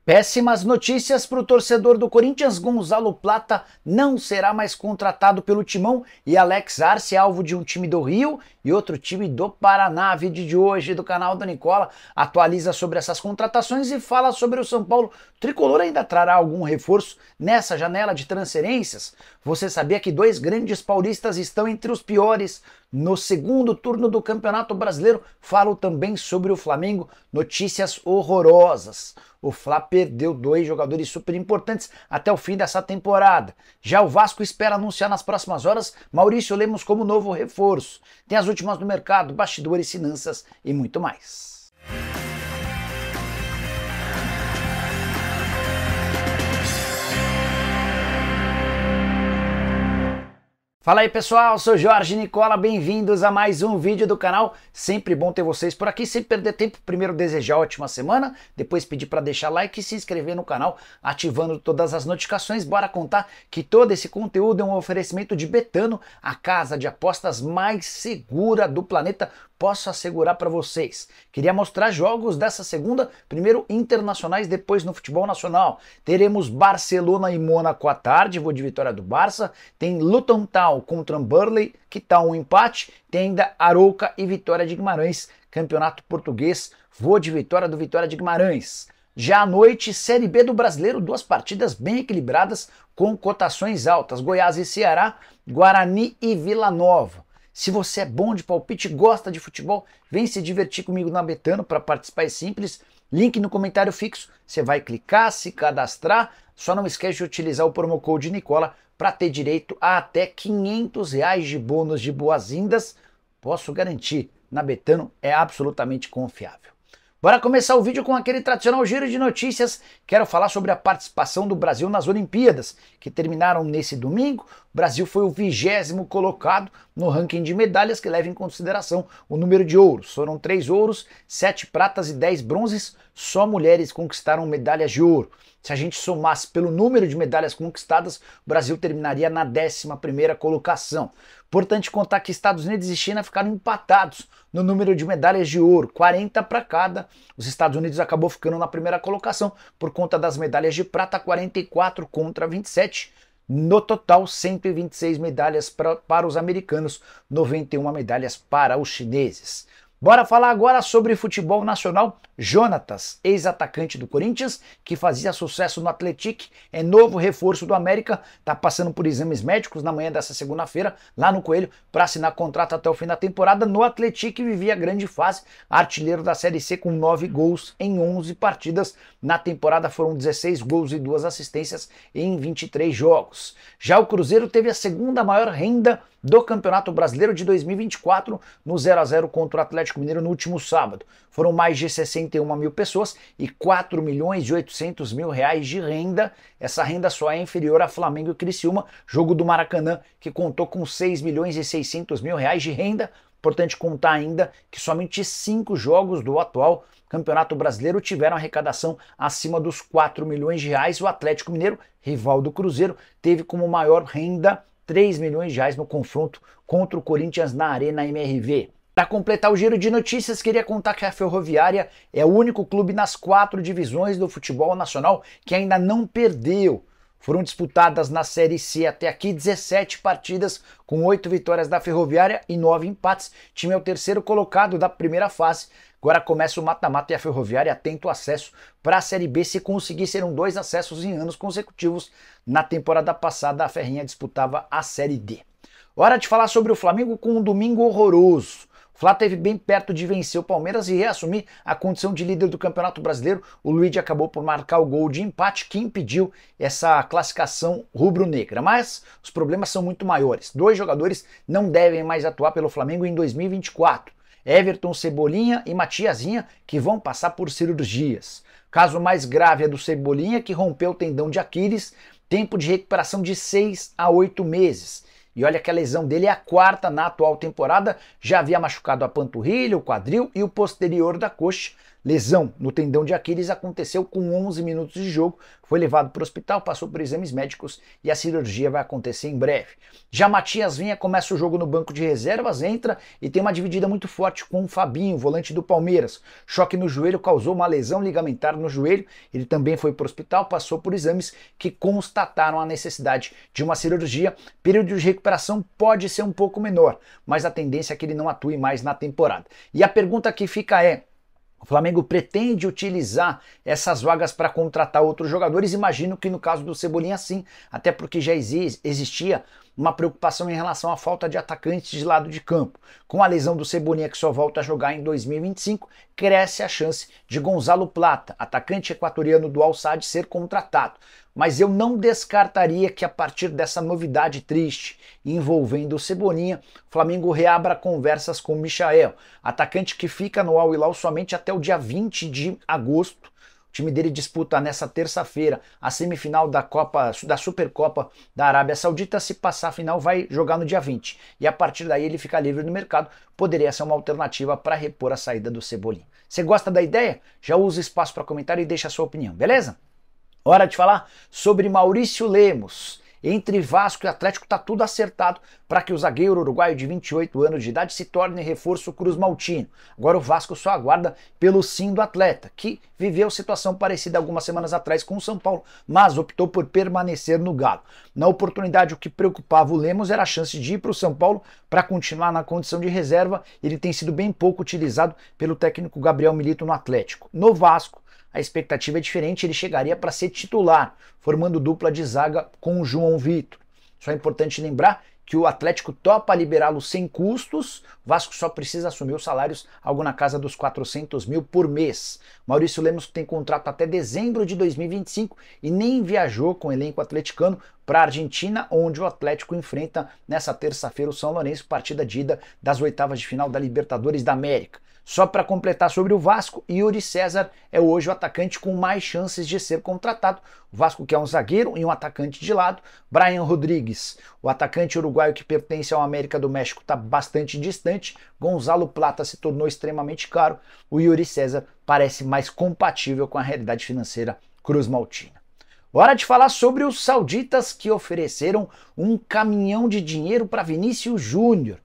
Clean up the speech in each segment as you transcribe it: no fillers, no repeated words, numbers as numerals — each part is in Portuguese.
Péssimas notícias para o torcedor do Corinthians. Gonzalo Plata não será mais contratado pelo Timão e Alex Arce é alvo de um time do Rio e outro time do Paraná. Vídeo de hoje do canal do Nicola atualiza sobre essas contratações e fala sobre o São Paulo. O tricolor ainda trará algum reforço nessa janela de transferências? Você sabia que dois grandes paulistas estão entre os piores no segundo turno do Campeonato Brasileiro? Falo também sobre o Flamengo, notícias horrorosas. O Fla perdeu dois jogadores super importantes até o fim dessa temporada. Já o Vasco espera anunciar nas próximas horas Maurício Lemos como novo reforço. Tem as últimas do mercado, bastidores, finanças e muito mais. Fala aí pessoal, sou Jorge Nicola, bem-vindos a mais um vídeo do canal. Sempre bom ter vocês por aqui, sem perder tempo. Primeiro desejar ótima semana, depois pedir para deixar like e se inscrever no canal, ativando todas as notificações. Bora contar que todo esse conteúdo é um oferecimento de Betano, a casa de apostas mais segura do planeta. Posso assegurar para vocês. Queria mostrar jogos dessa segunda, primeiro internacionais, depois no futebol nacional. Teremos Barcelona e Mônaco à tarde, vou de vitória do Barça. Tem Luton Town contra Burnley, que tá um empate. Tem ainda Arouca e Vitória de Guimarães, campeonato português, vou de vitória do Vitória de Guimarães. Já à noite, Série B do Brasileiro, duas partidas bem equilibradas com cotações altas. Goiás e Ceará, Guarani e Vila Nova. Se você é bom de palpite, gosta de futebol, vem se divertir comigo na Betano. Para participar é simples, link no comentário fixo, você vai clicar, se cadastrar, só não esquece de utilizar o promo code Nicola para ter direito a até R$500 de bônus de boas-vindas. Posso garantir, na Betano é absolutamente confiável. Bora começar o vídeo com aquele tradicional giro de notícias. Quero falar sobre a participação do Brasil nas Olimpíadas, que terminaram nesse domingo. O Brasil foi o 20º colocado no ranking de medalhas, que leva em consideração o número de ouros. Foram 3 ouros, 7 pratas e 10 bronzes. Só mulheres conquistaram medalhas de ouro. Se a gente somasse pelo número de medalhas conquistadas, o Brasil terminaria na 11ª colocação. Importante contar que Estados Unidos e China ficaram empatados no número de medalhas de ouro, 40 para cada. Os Estados Unidos acabou ficando na primeira colocação por conta das medalhas de prata, 44 contra 27. No total, 126 medalhas para os americanos, 91 medalhas para os chineses. Bora falar agora sobre futebol nacional. Jonatas, ex-atacante do Corinthians, que fazia sucesso no Atlético, é novo reforço do América, está passando por exames médicos na manhã dessa segunda-feira, lá no Coelho, para assinar contrato até o fim da temporada. No Atlético vivia grande fase, artilheiro da Série C com 9 gols em 11 partidas. Na temporada foram 16 gols e 2 assistências em 23 jogos. Já o Cruzeiro teve a segunda maior renda do Campeonato Brasileiro de 2024 no 0-0 contra o Atlético Mineiro no último sábado. Foram mais de 61 mil pessoas e 4.800.000 reais de renda. Essa renda só é inferior a Flamengo e Criciúma, jogo do Maracanã, que contou com 6.600.000 reais de renda. Importante contar ainda que somente 5 jogos do atual Campeonato Brasileiro tiveram arrecadação acima dos 4 milhões de reais. O Atlético Mineiro, rival do Cruzeiro, teve como maior renda 3 milhões de reais no confronto contra o Corinthians na Arena MRV. Para completar o giro de notícias, queria contar que a Ferroviária é o único clube nas 4 divisões do futebol nacional que ainda não perdeu. Foram disputadas na Série C até aqui 17 partidas, com 8 vitórias da Ferroviária e 9 empates. O time é o 3º colocado da primeira fase. Agora começa o mata-mata e a Ferroviária tenta o acesso para a Série B. Se conseguir, serão 2 acessos em anos consecutivos. Na temporada passada, a Ferrinha disputava a Série D. Hora de falar sobre o Flamengo com um domingo horroroso. O Flá esteve bem perto de vencer o Palmeiras e reassumir a condição de líder do Campeonato Brasileiro. O Luigi acabou por marcar o gol de empate que impediu essa classificação rubro-negra. Mas os problemas são muito maiores. 2 jogadores não devem mais atuar pelo Flamengo em 2024. Everton, Cebolinha e Matiazinha, que vão passar por cirurgias. O caso mais grave é do Cebolinha, que rompeu o tendão de Aquiles, tempo de recuperação de 6 a 8 meses. E olha que a lesão dele é a 4ª na atual temporada, já havia machucado a panturrilha, o quadril e o posterior da coxa. lesão no tendão de Aquiles aconteceu com 11 minutos de jogo, foi levado para o hospital, passou por exames médicos e a cirurgia vai acontecer em breve. Já Matias Vinha começa o jogo no banco de reservas, entra e tem uma dividida muito forte com o Fabinho, volante do Palmeiras. Choque no joelho causou uma lesão ligamentar no joelho, ele também foi para o hospital, passou por exames que constataram a necessidade de uma cirurgia. Período de recuperação pode ser um pouco menor, mas a tendência é que ele não atue mais na temporada. E a pergunta que fica é: o Flamengo pretende utilizar essas vagas para contratar outros jogadores? Imagino que no caso do Cebolinha sim, até porque já existia uma preocupação em relação à falta de atacantes de lado de campo. Com a lesão do Cebolinha, que só volta a jogar em 2025, cresce a chance de Gonzalo Plata, atacante equatoriano do Al Sadd, ser contratado. Mas eu não descartaria que a partir dessa novidade triste envolvendo o Cebolinha, o Flamengo reabra conversas com o Michael, atacante que fica no Al Hilal somente até o dia 20 de agosto. O time dele disputa nessa terça-feira a semifinal da Supercopa da Arábia Saudita. Se passar a final, vai jogar no dia 20. E a partir daí ele fica livre no mercado. Poderia ser uma alternativa para repor a saída do Cebolinha. Você gosta da ideia? Já usa o espaço para comentário e deixa a sua opinião, beleza? Hora de falar sobre Maurício Lemos. Entre Vasco e Atlético está tudo acertado para que o zagueiro uruguaio de 28 anos de idade se torne reforço cruzmaltino. Agora o Vasco só aguarda pelo sim do atleta, que viveu situação parecida algumas semanas atrás com o São Paulo, mas optou por permanecer no Galo. Na oportunidade, o que preocupava o Lemos era a chance de ir para o São Paulo para continuar na condição de reserva. Ele tem sido bem pouco utilizado pelo técnico Gabriel Milito no Atlético. No Vasco, a expectativa é diferente, ele chegaria para ser titular, formando dupla de zaga com o João Vitor. Só é importante lembrar que o Atlético topa liberá-lo sem custos, o Vasco só precisa assumir os salários, algo na casa dos 400 mil por mês. Maurício Lemos tem contrato até dezembro de 2025 e nem viajou com o elenco atleticano para a Argentina, onde o Atlético enfrenta nessa terça-feira o São Lourenço, partida de ida das oitavas de final da Libertadores da América. Só para completar sobre o Vasco, Yuri César é hoje o atacante com mais chances de ser contratado. O Vasco quer um zagueiro e um atacante de lado. Brian Rodrigues, o atacante uruguaio que pertence ao América do México, está bastante distante. Gonzalo Plata se tornou extremamente caro. O Yuri César parece mais compatível com a realidade financeira cruzmaltina. Hora de falar sobre os sauditas que ofereceram um caminhão de dinheiro para Vinícius Júnior.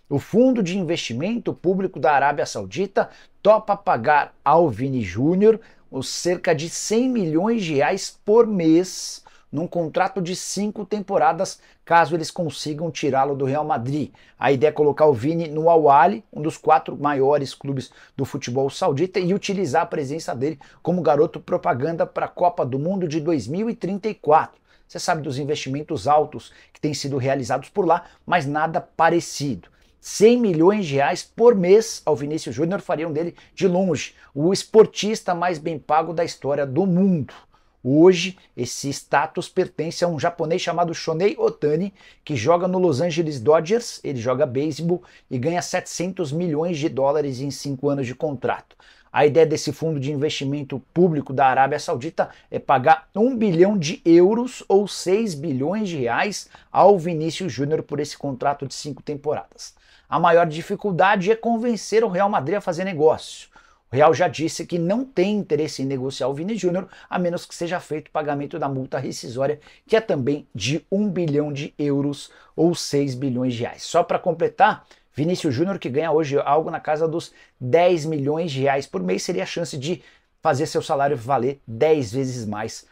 O Fundo de Investimento Público da Arábia Saudita topa pagar ao Vini Júnior os cerca de 100 milhões de reais por mês num contrato de 5 temporadas, caso eles consigam tirá-lo do Real Madrid. A ideia é colocar o Vini no Al Ahly, um dos 4 maiores clubes do futebol saudita, e utilizar a presença dele como garoto propaganda para a Copa do Mundo de 2034. Você sabe dos investimentos altos que têm sido realizados por lá, mas nada parecido. 100 milhões de reais por mês ao Vinícius Júnior fariam dele, de longe, o esportista mais bem pago da história do mundo. Hoje, esse status pertence a um japonês chamado Shohei Ohtani, que joga no Los Angeles Dodgers, ele joga beisebol e ganha 700 milhões de dólares em 5 anos de contrato. A ideia desse fundo de investimento público da Arábia Saudita é pagar 1 bilhão de euros ou 6 bilhões de reais ao Vinícius Júnior por esse contrato de 5 temporadas. A maior dificuldade é convencer o Real Madrid a fazer negócio. O Real já disse que não tem interesse em negociar o Vini Júnior, a menos que seja feito o pagamento da multa rescisória, que é também de 1 bilhão de euros ou 6 bilhões de reais. Só para completar, Vinícius Júnior, que ganha hoje algo na casa dos 10 milhões de reais por mês, seria a chance de fazer seu salário valer 10 vezes mais,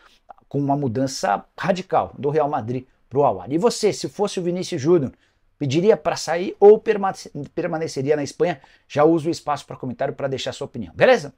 com uma mudança radical do Real Madrid para o Al Ahly. E você, se fosse o Vinícius Júnior, pediria para sair ou permaneceria na Espanha? Já uso o espaço para comentário para deixar sua opinião, beleza?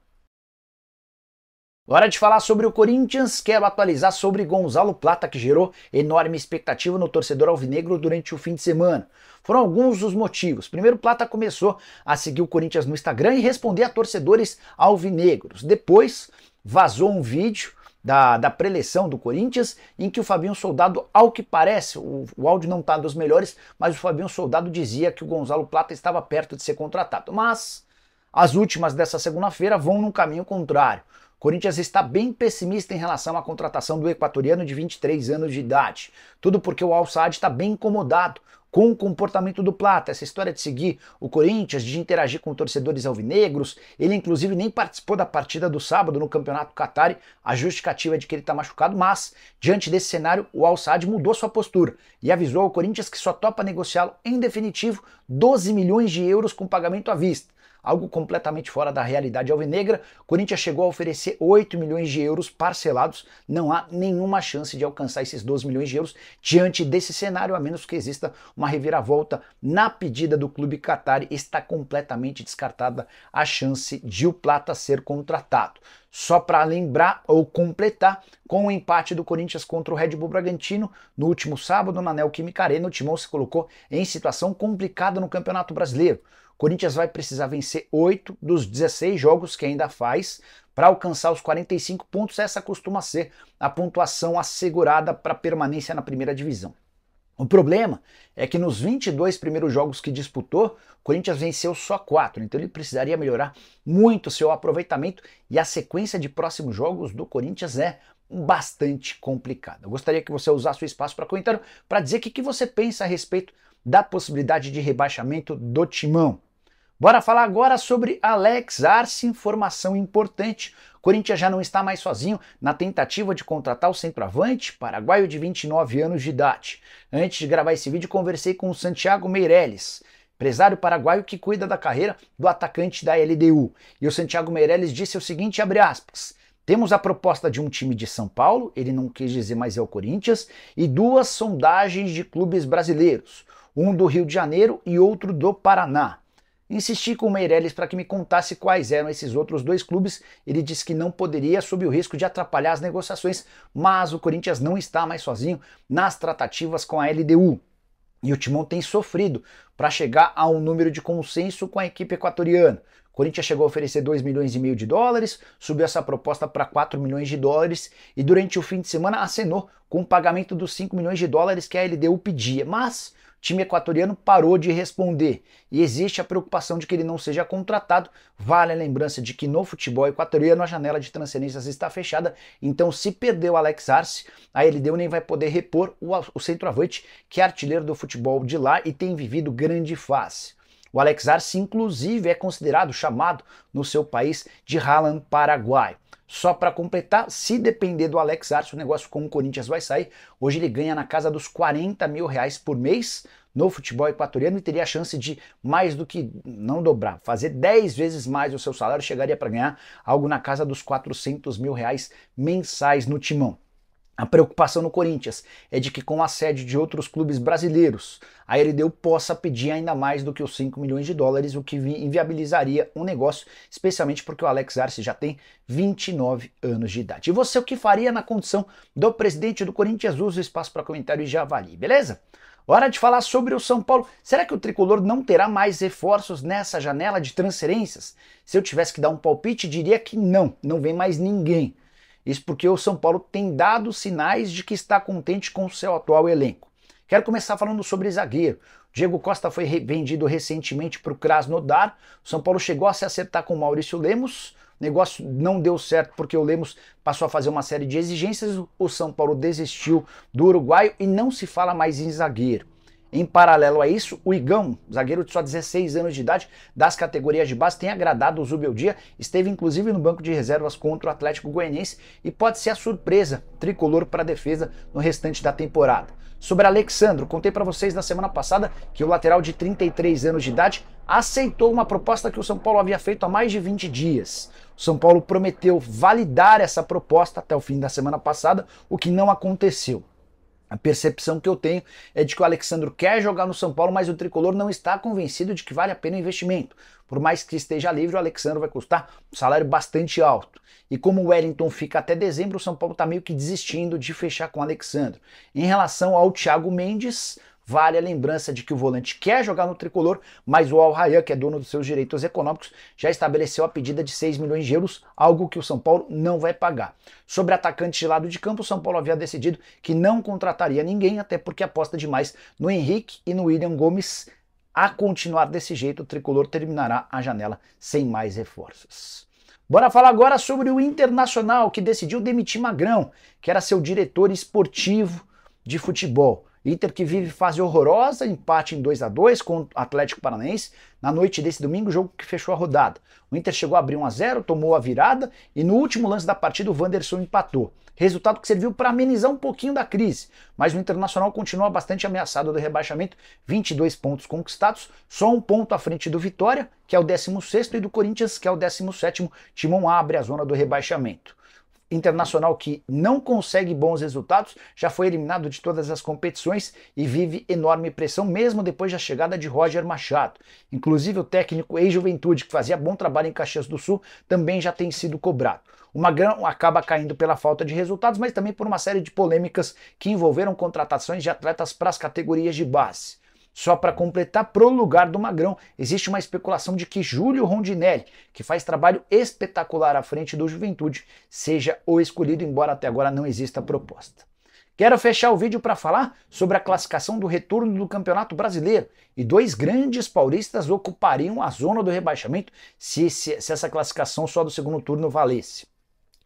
Hora de falar sobre o Corinthians. Quero atualizar sobre Gonzalo Plata, que gerou enorme expectativa no torcedor alvinegro durante o fim de semana. Foram alguns os motivos. Primeiro, Plata começou a seguir o Corinthians no Instagram e responder a torcedores alvinegros. Depois, vazou um vídeo da preleção do Corinthians, em que o Fabinho Soldado, ao que parece, o áudio não está dos melhores, mas o Fabinho Soldado dizia que o Gonzalo Plata estava perto de ser contratado. Mas as últimas dessa segunda-feira vão num caminho contrário. O Corinthians está bem pessimista em relação à contratação do equatoriano de 23 anos de idade. Tudo porque o Al Sadd está bem incomodado com o comportamento do Plata, essa história de seguir o Corinthians, de interagir com torcedores alvinegros. Ele inclusive nem participou da partida do sábado no Campeonato Qatari, a justificativa é de que ele está machucado, mas diante desse cenário o Al Sadd mudou sua postura e avisou ao Corinthians que só topa negociá-lo em definitivo 12 milhões de euros com pagamento à vista. Algo completamente fora da realidade alvinegra. O Corinthians chegou a oferecer 8 milhões de euros parcelados. Não há nenhuma chance de alcançar esses 12 milhões de euros diante desse cenário, a menos que exista uma reviravolta na pedida do clube qatari. Está completamente descartada a chance de o Plata ser contratado. Só para lembrar ou completar, com o empate do Corinthians contra o Red Bull Bragantino no último sábado na Neoquímica Arena, o Timão se colocou em situação complicada no Campeonato Brasileiro. O Corinthians vai precisar vencer 8 dos 16 jogos que ainda faz para alcançar os 45 pontos. Essa costuma ser a pontuação assegurada para permanência na primeira divisão. O problema é que nos 22 primeiros jogos que disputou, o Corinthians venceu só 4, então ele precisaria melhorar muito seu aproveitamento e a sequência de próximos jogos do Corinthians é bastante complicada. Eu gostaria que você usasse o espaço para comentário para dizer o que você pensa a respeito da possibilidade de rebaixamento do Timão. Bora falar agora sobre Alex Arce, informação importante. O Corinthians já não está mais sozinho na tentativa de contratar o centroavante paraguaio de 29 anos de idade. Antes de gravar esse vídeo, conversei com o Santiago Meirelles, empresário paraguaio que cuida da carreira do atacante da LDU. E o Santiago Meirelles disse o seguinte, abre aspas, temos a proposta de um time de São Paulo, ele não quis dizer mais é o Corinthians, e 2 sondagens de clubes brasileiros, um do Rio de Janeiro e outro do Paraná. Insisti com o Meirelles para que me contasse quais eram esses outros 2 clubes. Ele disse que não poderia, sob o risco de atrapalhar as negociações, mas o Corinthians não está mais sozinho nas tratativas com a LDU. E o Timão tem sofrido para chegar a um número de consenso com a equipe equatoriana. O Corinthians chegou a oferecer 2,5 milhões de dólares, subiu essa proposta para 4 milhões de dólares e durante o fim de semana acenou com o pagamento dos 5 milhões de dólares que a LDU pedia, mas o time equatoriano parou de responder e existe a preocupação de que ele não seja contratado. Vale a lembrança de que no futebol equatoriano a janela de transferências está fechada, então se perder o Alex Arce, a LDU nem vai poder repor o centroavante que é artilheiro do futebol de lá e tem vivido grande fase. O Alex Arce inclusive é considerado, chamado no seu país de Haaland paraguaio. Só para completar, se depender do Alex Arce, o negócio com o Corinthians vai sair. Hoje ele ganha na casa dos 40 mil reais por mês no futebol equatoriano e teria a chance de mais do que, não dobrar, fazer 10 vezes mais o seu salário, chegaria para ganhar algo na casa dos 400 mil reais mensais no Timão. A preocupação no Corinthians é de que com o assédio de outros clubes brasileiros, a LDU possa pedir ainda mais do que os 5 milhões de dólares, o que inviabilizaria um negócio, especialmente porque o Alex Arce já tem 29 anos de idade. E você o que faria na condição do presidente do Corinthians? Usa o espaço para comentário e já avalie, beleza? Hora de falar sobre o São Paulo. Será que o Tricolor não terá mais reforços nessa janela de transferências? Se eu tivesse que dar um palpite, diria que não vem mais ninguém. Isso porque o São Paulo tem dado sinais de que está contente com o seu atual elenco. Quero começar falando sobre zagueiro. Diego Costa foi vendido recentemente para o Krasnodar. O São Paulo chegou a se acertar com o Maurício Lemos. O negócio não deu certo porque o Lemos passou a fazer uma série de exigências. O São Paulo desistiu do uruguaio e não se fala mais em zagueiro. Em paralelo a isso, o Igão, zagueiro de só 16 anos de idade, das categorias de base, tem agradado o Zubeldia, esteve inclusive no banco de reservas contra o Atlético Goianiense e pode ser a surpresa tricolor para a defesa no restante da temporada. Sobre Alexandro, contei para vocês na semana passada que o lateral de 33 anos de idade aceitou uma proposta que o São Paulo havia feito há mais de 20 dias. O São Paulo prometeu validar essa proposta até o fim da semana passada, o que não aconteceu. A percepção que eu tenho é de que o Alexandro quer jogar no São Paulo, mas o tricolor não está convencido de que vale a pena o investimento. Por mais que esteja livre, o Alexandro vai custar um salário bastante alto. E como o Wellington fica até dezembro, o São Paulo está meio que desistindo de fechar com o Alexandro. Em relação ao Thiago Mendes, vale a lembrança de que o volante quer jogar no tricolor, mas o Al Rayyan, que é dono dos seus direitos econômicos, já estabeleceu a pedida de 6 milhões de euros, algo que o São Paulo não vai pagar. Sobre atacantes de lado de campo, o São Paulo havia decidido que não contrataria ninguém, até porque aposta demais no Henrique e no William Gomes. A continuar desse jeito, o tricolor terminará a janela sem mais reforços. Bora falar agora sobre o Internacional, que decidiu demitir Magrão, que era seu diretor esportivo de futebol. Inter que vive fase horrorosa, empate em 2-2 com o Atlético Paranaense na noite desse domingo, jogo que fechou a rodada. O Inter chegou a abrir 1-0, tomou a virada e no último lance da partida o Wanderson empatou. Resultado que serviu para amenizar um pouquinho da crise, mas o Internacional continua bastante ameaçado do rebaixamento, 22 pontos conquistados, só um ponto à frente do Vitória, que é o 16º, e do Corinthians, que é o 17º. Timão abre a zona do rebaixamento. Internacional que não consegue bons resultados, já foi eliminado de todas as competições e vive enorme pressão mesmo depois da chegada de Roger Machado. Inclusive o técnico ex-Juventude, que fazia bom trabalho em Caxias do Sul, também já tem sido cobrado. O Magrão acaba caindo pela falta de resultados, mas também por uma série de polêmicas que envolveram contratações de atletas para as categorias de base. Só para completar, pro lugar do Magrão, existe uma especulação de que Júlio Rondinelli, que faz trabalho espetacular à frente do Juventude, seja o escolhido, embora até agora não exista proposta. Quero fechar o vídeo para falar sobre a classificação do retorno do Campeonato Brasileiro, e dois grandes paulistas ocupariam a zona do rebaixamento se essa classificação só do segundo turno valesse.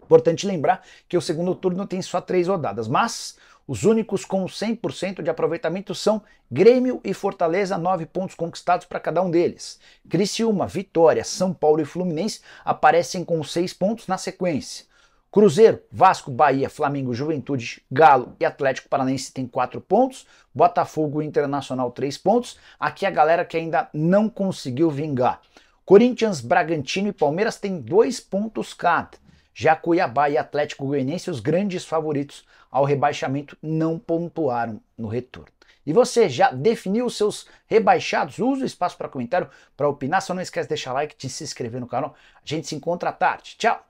Importante lembrar que o segundo turno tem só 3 rodadas, mas os únicos com 100% de aproveitamento são Grêmio e Fortaleza, 9 pontos conquistados para cada um deles. Criciúma, Vitória, São Paulo e Fluminense aparecem com 6 pontos na sequência. Cruzeiro, Vasco, Bahia, Flamengo, Juventude, Galo e Atlético Paranaense tem 4 pontos. Botafogo e Internacional 3 pontos. Aqui a galera que ainda não conseguiu vingar. Corinthians, Bragantino e Palmeiras têm 2 pontos cada. Já Cuiabá e Atlético Goianiense, os grandes favoritos ao rebaixamento, não pontuaram no retorno. E você já definiu os seus rebaixados? Usa o espaço para comentário para opinar. Só não esquece de deixar like e de se inscrever no canal. A gente se encontra à tarde. Tchau!